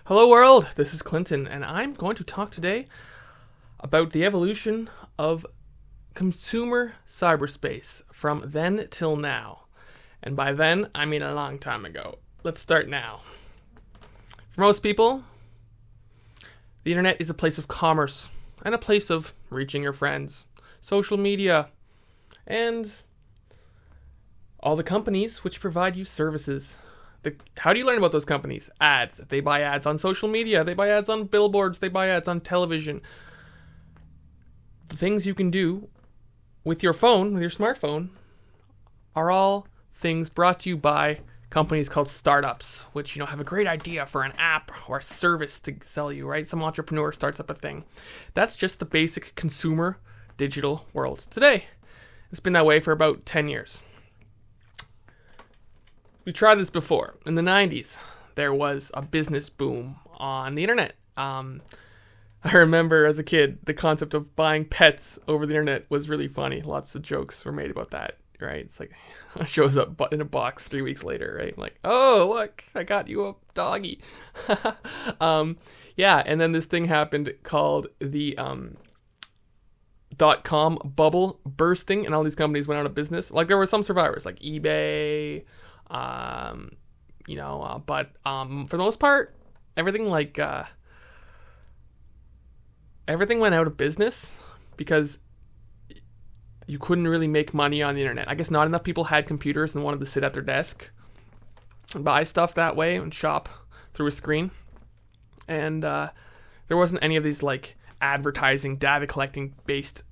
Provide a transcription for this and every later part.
Hello world, this is Clinton, and I'm going to talk today about the evolution of consumer cyberspace from then till now. And by then, I mean a long time ago. Let's start now. For most people, the internet is a place of commerce and a place of reaching your friends, social media, and all the companies which provide you services. How do you learn about those companies? Ads. They buy ads on social media. They buy ads on billboards. They buy ads on television. The things you can do with your phone, with your smartphone, are all things brought to you by companies called startups, which, have a great idea for an app or a service to sell you, right? Some entrepreneur starts up a thing. That's just the basic consumer digital world today. It's been that way for about 10 years. We tried this before. In the 90s, there was a business boom on the internet. I remember as a kid, the concept of buying pets over the internet was really funny. Lots of jokes were made about that, right? It's like, it shows up in a box 3 weeks later, right? I'm like, oh, look, I got you a doggy. Yeah, and then this thing happened called the .com bubble bursting, and all these companies went out of business. Like, there were some survivors, like eBay, but for the most part, everything went out of business because you couldn't really make money on the internet. I guess not enough people had computers and wanted to sit at their desk and buy stuff that way and shop through a screen. And there wasn't any of these advertising, data collecting based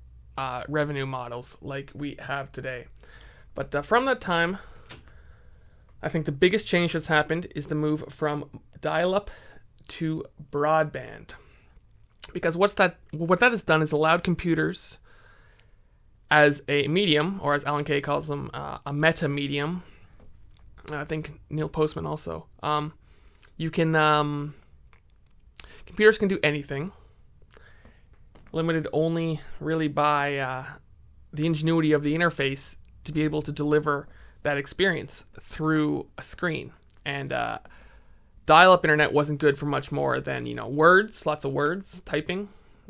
revenue models like we have today. But from that time, I think the biggest change that's happened is the move from dial-up to broadband. Because what that has done is allowed computers as a medium, or as Alan Kay calls them, a meta medium. I think Neil Postman also. Computers can do anything, limited only really by the ingenuity of the interface to be able to deliver that experience through a screen. And dial-up internet wasn't good for much more than, words, lots of words, typing.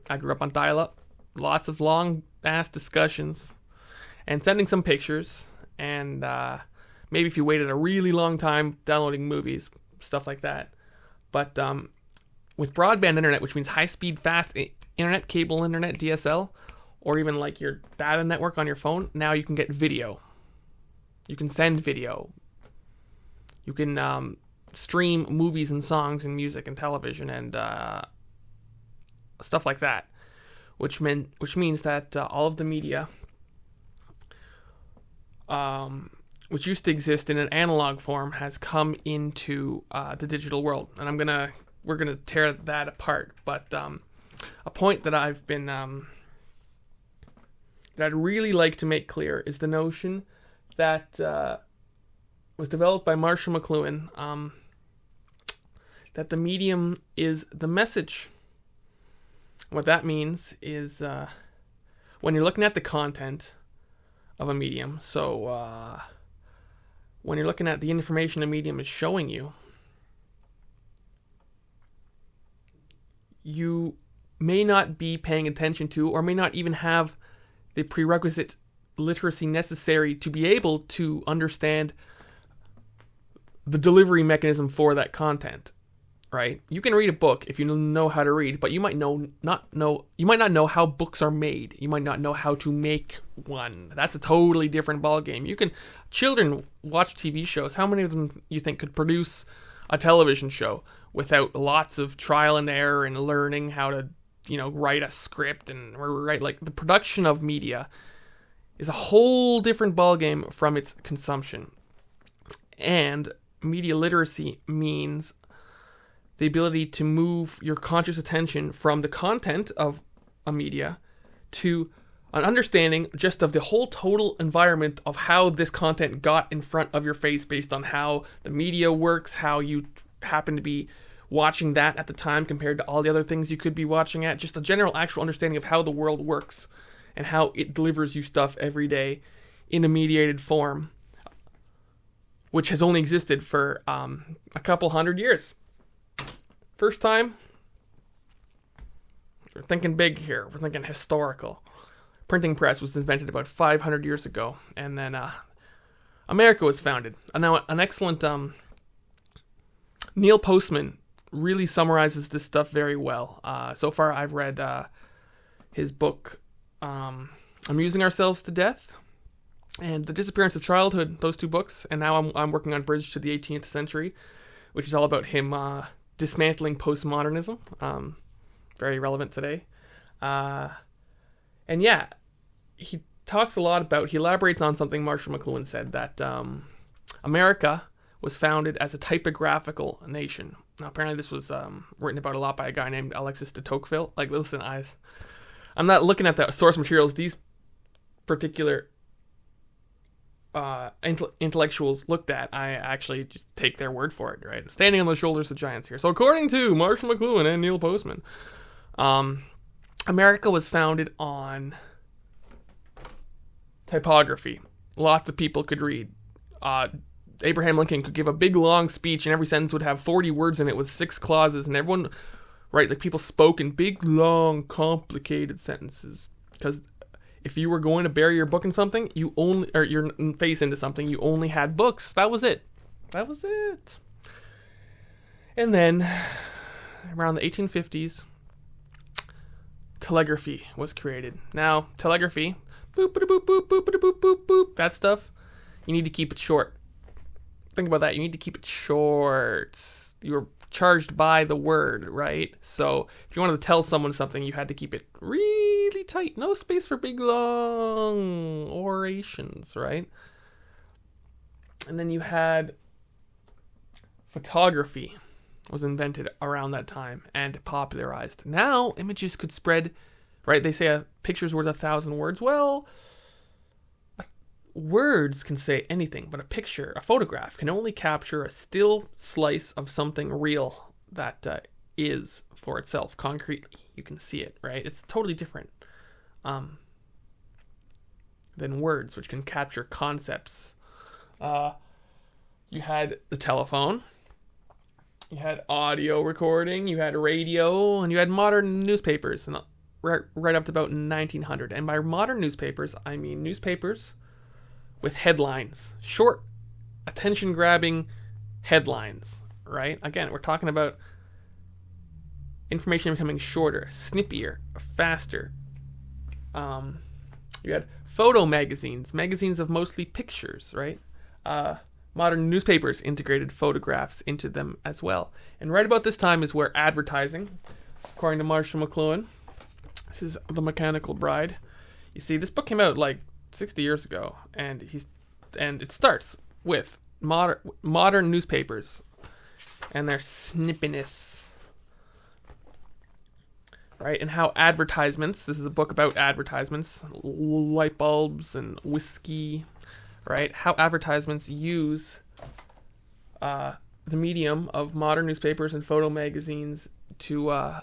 I grew up on dial-up. Lots of long-ass discussions and sending some pictures. And maybe if you waited a really long time, downloading movies, stuff like that. But with broadband internet, which means high-speed, fast internet, cable internet, DSL, or even your data network on your phone, now you can get video. You can send video. You can stream movies and songs and music and television and stuff like that, which means that all of the media, which used to exist in an analog form, has come into the digital world, and we're gonna tear that apart. But a point that I've been that I'd really like to make clear is the notion that was developed by Marshall McLuhan, that the medium is the message. What that means is when you're looking at the content of a medium, so when you're looking at the information a medium is showing you, you may not be paying attention to, or may not even have the prerequisite literacy necessary to be able to understand the delivery mechanism for that content, right? You can read a book if you know how to read, but you might not know how books are made. You might not know how to make one. That's a totally different ballgame. Children watch TV shows. How many of them you think could produce a television show without lots of trial and error and learning how to, write a script and write the production of media is a whole different ballgame from its consumption. And media literacy means the ability to move your conscious attention from the content of a media to an understanding just of the whole total environment of how this content got in front of your face based on how the media works, how you happen to be watching that at the time compared to all the other things you could be watching at, just a general actual understanding of how the world works and how it delivers you stuff every day in a mediated form, which has only existed for a couple hundred years. First time, we're thinking big here. We're thinking historical. Printing press was invented about 500 years ago, and then America was founded. Now, an excellent Neil Postman really summarizes this stuff very well. So far, I've read his book, Amusing Ourselves to Death, and The Disappearance of Childhood, those two books, and now I'm working on Bridge to the 18th Century, which is all about him dismantling postmodernism. Very relevant today. And yeah, he talks a lot about, he elaborates on something Marshall McLuhan said, that America was founded as a typographical nation. Now, apparently this was written about a lot by a guy named Alexis de Tocqueville. Like, listen, I'm not looking at the source materials these particular intellectuals looked at. I actually just take their word for it, right? Standing on the shoulders of giants here. So according to Marshall McLuhan and Neil Postman, America was founded on typography. Lots of people could read. Abraham Lincoln could give a big long speech and every sentence would have 40 words in it with 6 clauses, and everyone, right, like people spoke in big, long, complicated sentences. Because if you were going to bury your book in something, or your face into something, you only had books. That was it. And then, around the 1850s, telegraphy was created. Now, telegraphy, boop, boop, boop, boop, boop, boop, boop, that stuff, you need to keep it short. Think about that. You need to keep it short. You're charged by the word, right? So if you wanted to tell someone something, you had to keep it really tight. No space for big, long orations, right? And then you had photography was invented around that time and popularized. Now images could spread, right? They say a picture's worth 1,000 words. Well, words can say anything, but a photograph, can only capture a still slice of something real that is for itself, concretely. You can see it, right? It's totally different than words, which can capture concepts. You had the telephone, you had audio recording, you had radio, and you had modern newspapers, and right up to about 1900. And by modern newspapers, I mean newspapers with headlines, short, attention-grabbing headlines, right? Again, we're talking about information becoming shorter, snippier, faster. You had photo magazines of mostly pictures, right? Modern newspapers integrated photographs into them as well. And right about this time is where advertising, according to Marshall McLuhan, this is The Mechanical Bride. You see, this book came out like 60 years ago, and it starts with modern newspapers and their snippiness, right? And how advertisements, this is a book about advertisements, light bulbs and whiskey, right? How advertisements use the medium of modern newspapers and photo magazines to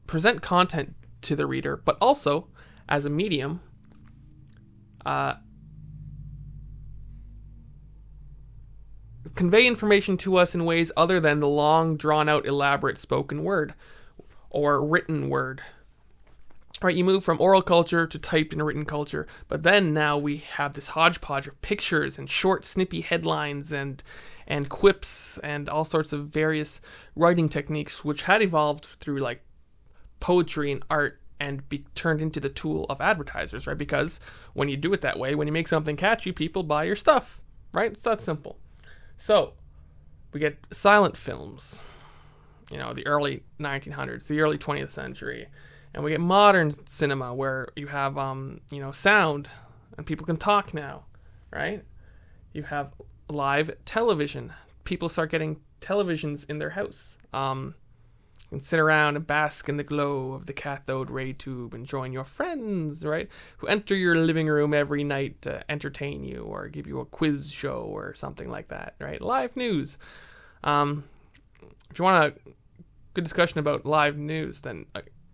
present content to the reader, but also as a medium, convey information to us in ways other than the long, drawn-out, elaborate spoken word or written word. Right, you move from oral culture to typed and written culture, but then now we have this hodgepodge of pictures and short, snippy headlines and quips and all sorts of various writing techniques, which had evolved through like poetry and art and be turned into the tool of advertisers, right? Because when you do it that way, when you make something catchy, people buy your stuff, right? It's that simple. So we get silent films, the early 1900s, the early 20th century, and we get modern cinema where you have, sound and people can talk now, right? You have live television. People start getting televisions in their house. And sit around and bask in the glow of the cathode ray tube and join your friends, right? Who enter your living room every night to entertain you or give you a quiz show or something like that, right? Live news. If you want a good discussion about live news, then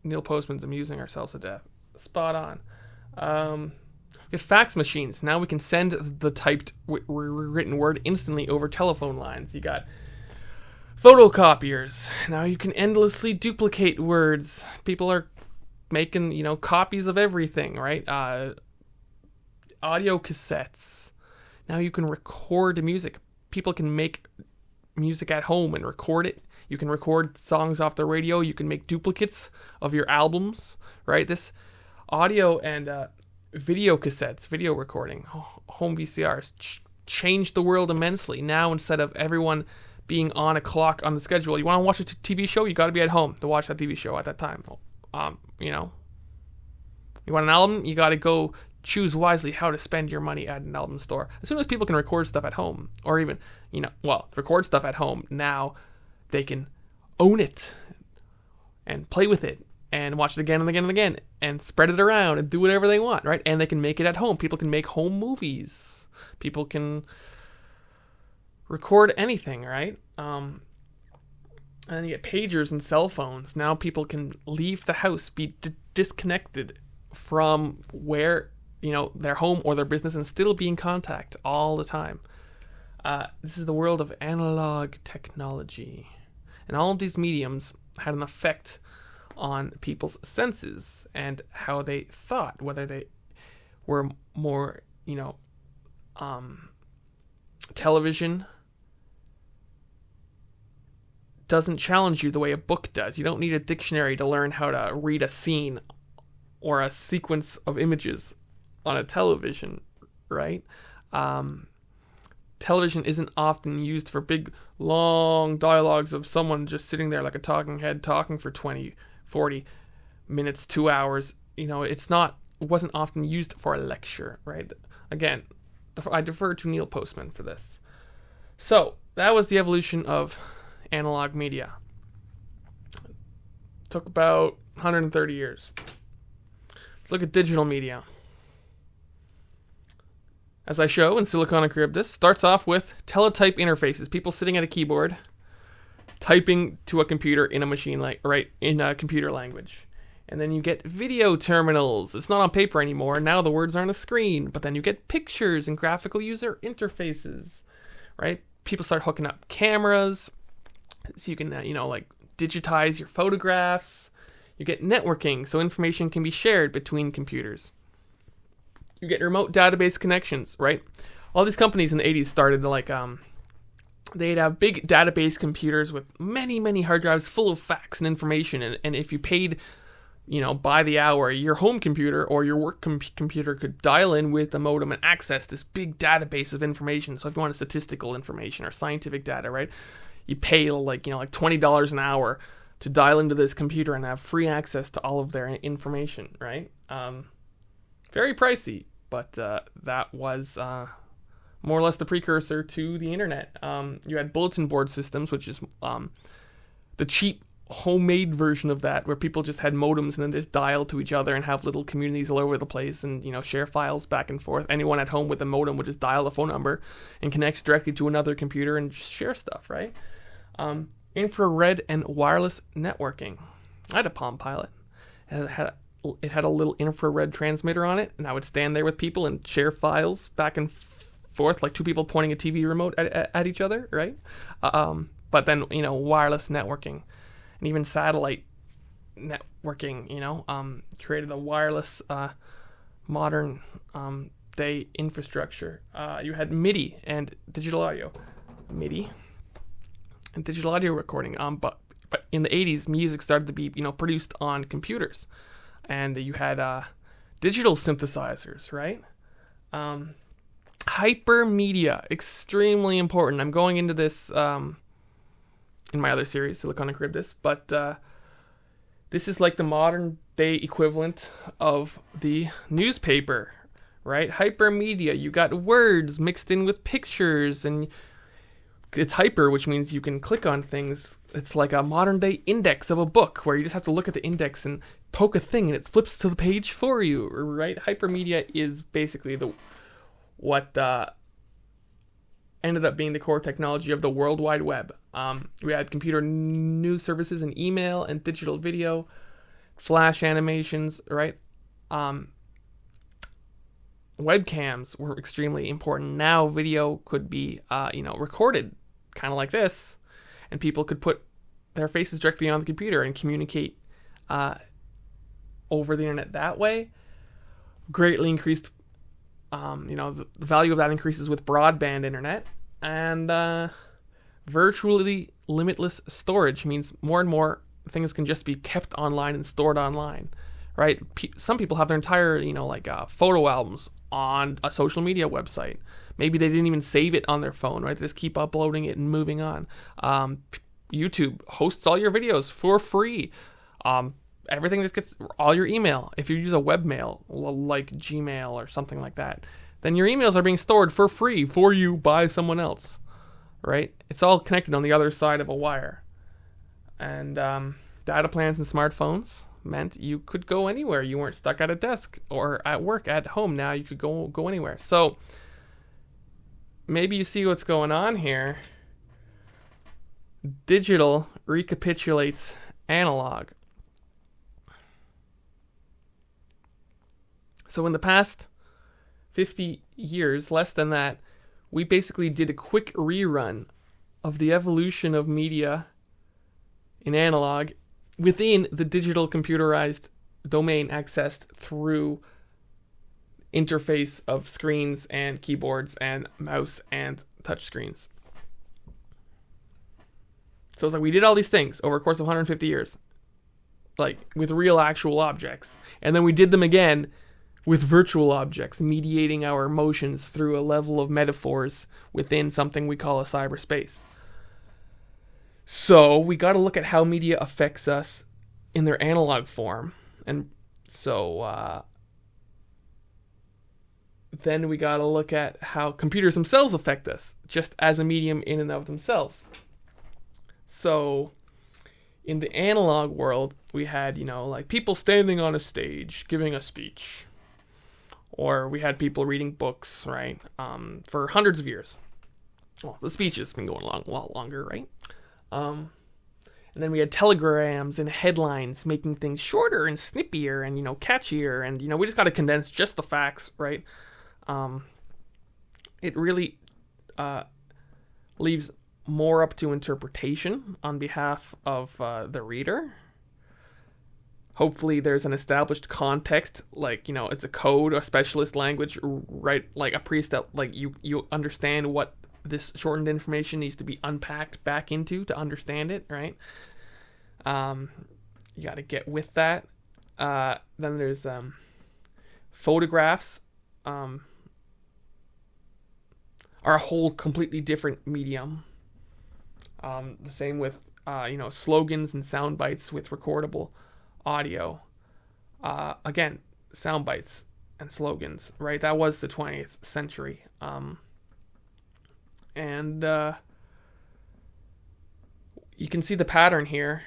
Neil Postman's Amusing Ourselves to Death. Spot on. We have fax machines. Now we can send the typed written word instantly over telephone lines. You got Photocopiers. Now you can endlessly duplicate words. People are making, copies of everything, right? Audio cassettes. Now you can record music. People can make music at home and record it. You can record songs off the radio. You can make duplicates of your albums, right? This audio and video cassettes, video recording, home VCRs changed the world immensely. Now, instead of everyone being on a clock on the schedule, you want to watch a TV show, you got to be at home to watch that TV show at that time. You want an album, you got to go choose wisely how to spend your money at an album store. As soon as people can record stuff at home, or even, record stuff at home, now they can own it and play with it and watch it again and again and again and spread it around and do whatever they want, right? And they can make it at home. People can make home movies. People can record anything, right? And then you get pagers and cell phones. Now people can leave the house, be disconnected from where, their home or their business, and still be in contact all the time. This is the world of analog technology. And all of these mediums had an effect on people's senses and how they thought, whether they were more, television doesn't challenge you the way a book does. You don't need a dictionary to learn how to read a scene or a sequence of images on a television, right? Television isn't often used for big, long dialogues of someone just sitting there like a talking head talking for 20, 40 minutes, 2 hours. It wasn't often used for a lecture, right? Again, I defer to Neil Postman for this. So, that was the evolution of analog media. Took about 130 years. Let's look at digital media. As I show in Silicon and Charybdis, starts off with teletype interfaces. People sitting at a keyboard, typing to a computer in a machine, in a computer language. And then you get video terminals. It's not on paper anymore. Now the words are on a screen. But then you get pictures and graphical user interfaces, right? People start hooking up cameras, so you can, digitize your photographs. You get networking, so information can be shared between computers. You get remote database connections, right? All these companies in the 80s started they'd have big database computers with many, many hard drives full of facts and information. And if you paid, by the hour, your home computer or your work computer could dial in with a modem and access this big database of information. So if you want statistical information or scientific data, right? You pay like $20 an hour to dial into this computer and have free access to all of their information, right? Very pricey, but that was more or less the precursor to the internet. You had bulletin board systems, which is the cheap homemade version of that, where people just had modems and then just dial to each other and have little communities all over the place and share files back and forth. Anyone at home with a modem would just dial the phone number and connect directly to another computer and just share stuff, right? Infrared and wireless networking. I had a Palm Pilot. It had a little infrared transmitter on it, and I would stand there with people and share files back and forth, like two people pointing a TV remote at each other, right? But then, wireless networking and even satellite networking, created a wireless modern day infrastructure. You had MIDI and digital audio. MIDI and digital audio recording. But in the 80s, music started to be, produced on computers. And you had digital synthesizers, right? Hypermedia, extremely important. I'm going into this in my other series, Silicon and Charybdis, but this is like the modern day equivalent of the newspaper, right? Hypermedia, you got words mixed in with pictures, and it's hyper, which means you can click on things. It's like a modern day index of a book where you just have to look at the index and poke a thing and it flips to the page for you, right? Hypermedia is basically what ended up being the core technology of the World Wide Web. We had computer news services and email and digital video, flash animations, right? Webcams were extremely important. Now video could be, recorded kind of like this, and people could put their faces directly on the computer and communicate over the internet that way. Greatly increased, the value of that increases with broadband internet, and virtually limitless storage means more and more things can just be kept online and stored online, right? Some people have their entire, photo albums on a social media website. Maybe they didn't even save it on their phone, right? They just keep uploading it and moving on. YouTube hosts all your videos for free. Everything just gets, all your email. If you use a webmail like Gmail or something like that, then your emails are being stored for free for you by someone else, right? It's all connected on the other side of a wire. And data plans and smartphones meant you could go anywhere. You weren't stuck at a desk or at work, at home. Now you could go anywhere. So maybe you see what's going on here. Digital recapitulates analog. So in the past 50 years, less than that, we basically did a quick rerun of the evolution of media in analog within the digital computerized domain accessed through interface of screens and keyboards and mouse and touch screens. So it's like we did all these things over a course of 150 years, like with real actual objects. And then we did them again with virtual objects, mediating our emotions through a level of metaphors within something we call a cyberspace. So we got to look at how media affects us in their analog form. And so then we got to look at how computers themselves affect us, just as a medium in and of themselves. So in the analog world, we had, people standing on a stage giving a speech. Or we had people reading books, right, for hundreds of years. Well, the speech has been going along a lot longer, right? And then we had telegrams and headlines making things shorter and snippier and, catchier. And, we just got to condense just the facts, right? It really leaves more up to interpretation on behalf of the reader. Hopefully there's an established context, like, it's a code, a specialist language, right? Like a priest that, like, you understand what this shortened information needs to be unpacked back into to understand it, right? You got to get with that. Then there's photographs are a whole completely different medium. The same with, slogans and sound bites with recordable audio. Again, sound bites and slogans, right? That was the 20th century. And you can see the pattern here,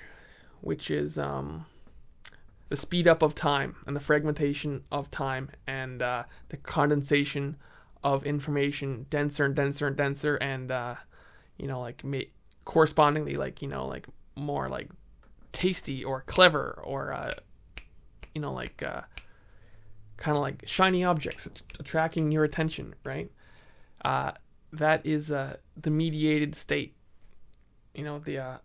which is the speed up of time and the fragmentation of time and the condensation of information, denser and denser and denser, and correspondingly, more like tasty or clever or kind of like shiny objects attracting your attention, right? That is the mediated state, the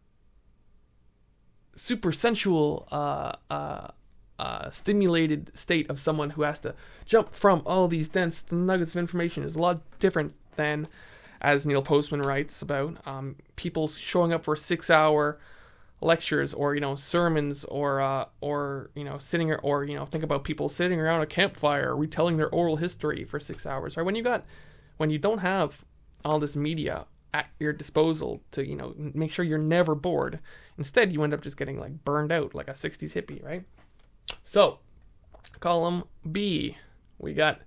super sensual stimulated state of someone who has to jump from all these dense nuggets of information is a lot different than, as Neil Postman writes about, people showing up for 6-hour lectures or sermons or sitting or think about people sitting around a campfire retelling their oral history for 6 hours, right? When you don't have all this media at your disposal to make sure you're never bored, instead you end up just getting like burned out like a 60s hippie, right? So column B, we got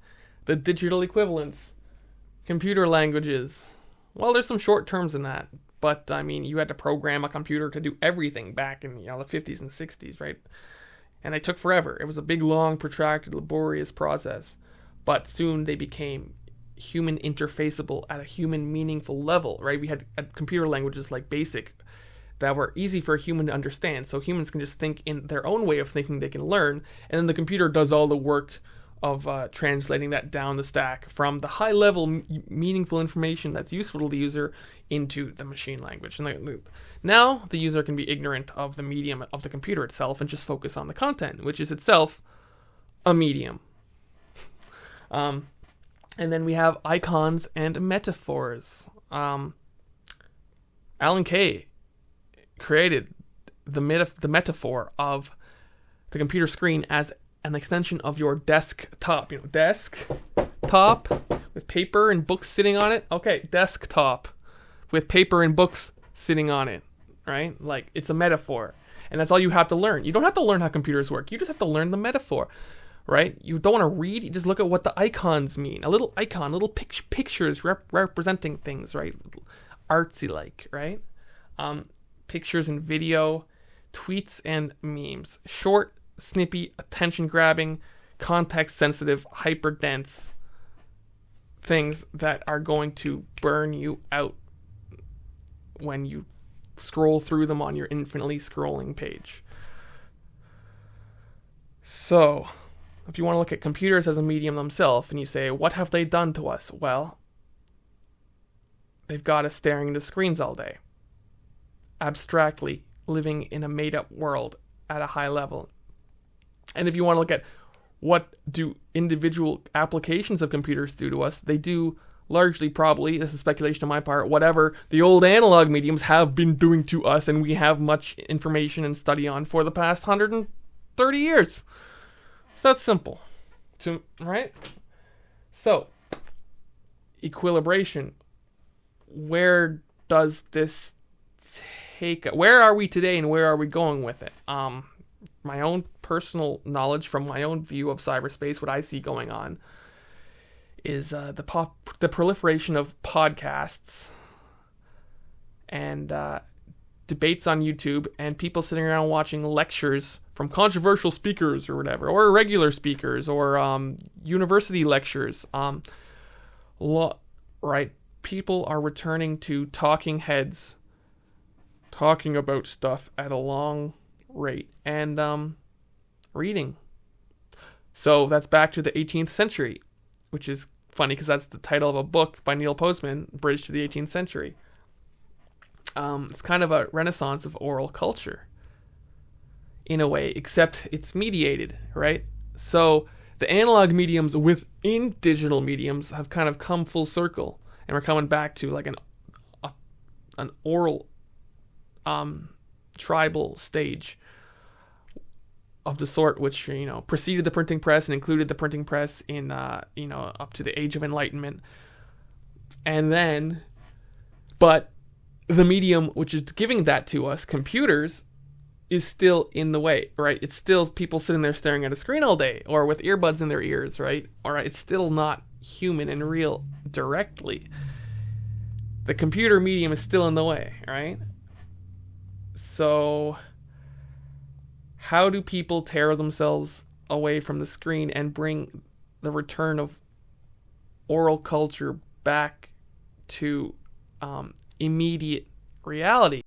the digital equivalents, computer languages. Well, there's some short terms in that. But, you had to program a computer to do everything back in, the 50s and 60s, right? And they took forever. It was a big, long, protracted, laborious process. But soon they became human interfaceable at a human meaningful level, right? We had computer languages like BASIC that were easy for a human to understand. So humans can just think in their own way of thinking they can learn. And then the computer does all the work translating that down the stack from the high-level meaningful information that's useful to the user into the machine language. And now the user can be ignorant of the medium of the computer itself and just focus on the content, which is itself a medium. And then we have icons and metaphors. Alan Kay created the metaphor of the computer screen as an extension of your desktop. Desktop with paper and books sitting on it. Okay, desktop with paper and books sitting on it, right? Like, it's a metaphor. And that's all you have to learn. You don't have to learn how computers work. You just have to learn the metaphor, right? You don't want to read. You just look at what the icons mean. A little icon, little pictures representing things, right? Artsy-like, right? Pictures and video, tweets and memes. Short, snippy, attention-grabbing, context-sensitive, hyper-dense things that are going to burn you out when you scroll through them on your infinitely scrolling page. So, if you want to look at computers as a medium themselves, and you say, what have they done to us? Well, they've got us staring into screens all day, abstractly living in a made-up world at a high level. And if you want to look at what do individual applications of computers do to us, they do largely, probably, this is speculation on my part, whatever the old analog mediums have been doing to us, and we have much information and study on for the past 130 years. So that's simple. Right? So, equilibration. Where does this take... Where are we today and where are we going with it? My own personal knowledge from my own view of cyberspace, what I see going on, is the proliferation of podcasts and debates on YouTube and people sitting around watching lectures from controversial speakers or whatever, or regular speakers, or university lectures. Right? People are returning to talking heads, talking about stuff at a long rate, and reading. So that's back to the 18th century, which is funny because that's the title of a book by Neil Postman, Bridge to the 18th Century. It's kind of a renaissance of oral culture, in a way, except it's mediated, right? So the analog mediums within digital mediums have kind of come full circle, and we're coming back to like an oral tribal stage of the sort which, preceded the printing press and included the printing press in, up to the Age of Enlightenment. And then, but the medium which is giving that to us, computers, is still in the way, right? It's still people sitting there staring at a screen all day, or with earbuds in their ears, right? All right, it's still not human and real directly. The computer medium is still in the way, right? So, how do people tear themselves away from the screen and bring the return of oral culture back to immediate reality?